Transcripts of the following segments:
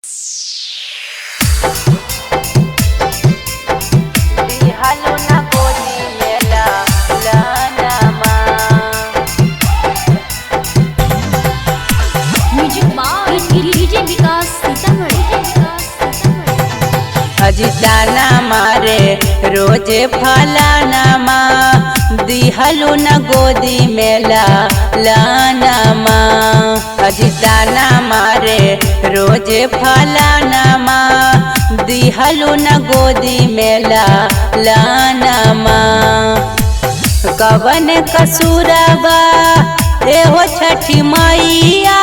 दिहलु ना गोदी में लालनमा। म्यूजिक बाय डीजे विकास सीतामढ़ी। अजिताना मारे रोजे फलानामा, दिहलु न गोदी में लालनमा। अजिताना मारे रोजे फलानामा, दिहलु न गोदी में लालनमा। कवन कसूरबा एहो छठी मैया,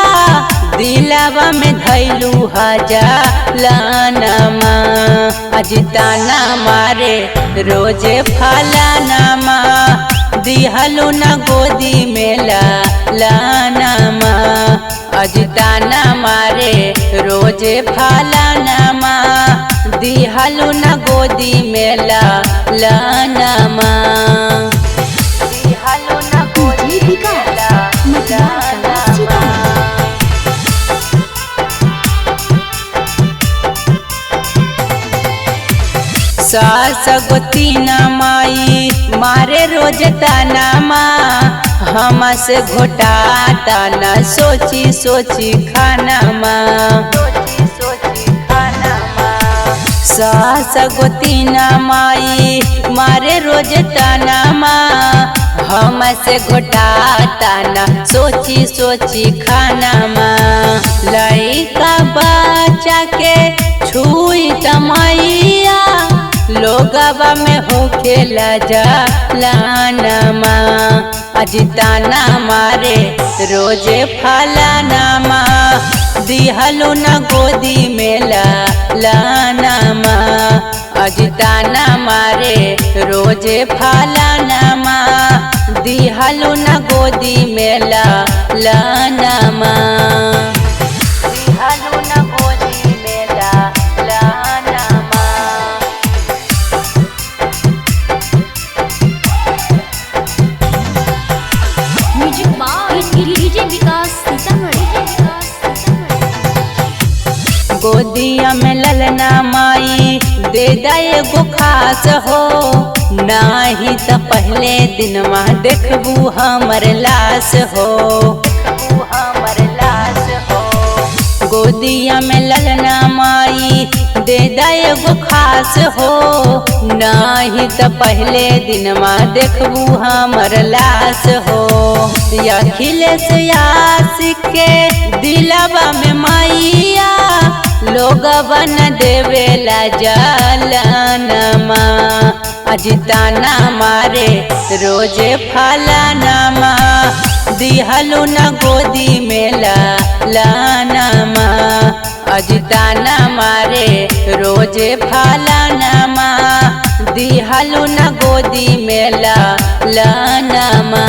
दिलवा में धैलू हजालानमा। अजिताना मारे रोजे फलानामा, दिहलु न गोदी में लालनमा। अजिताना मारे रोजे फलानामा, दिहलु न गोदी में लालनमा। दिहलु न गोदी में लालनमा। सास गोतीना माई मारे रोज तानामा, हमसे घोटाता न सोची सोची खानामा। सास गोतीना माई मारे रोज तानामा, हमसे घोटाता न सोची सोची खानामा। लइका बच्चा के छुई तमैया, लोगवा में होखेला जालानमा। अजिताना मारे रोजे फलानामा, दिहलु न गोदी में लालनमा। अजिताना मारे रोजे फलानामा, दिहलु न गोदी में लालनमा। दिहलु न गोदी में लालनमा। म्यूजिक बाय डीजे विकास सीतामढ़ी। गोदिया में ललना माई दे एगो खास हो, नाही त पहले दिनमा देखबू हमर लाश हो। गोदिया में ललना माई दे एगो खास हो, नाही त पहले दिनमा देखबू हमर लाश हो। अखिलेश आशिक के दिलवा में मैया, लोगवा न देवेला जालानमा। अजिताना मारे रोजे फलानामा, दिहलु न गोदी में लालनमा। अजिताना मारे रोजे फलानामा, दिहलु न गोदी में लालनमा।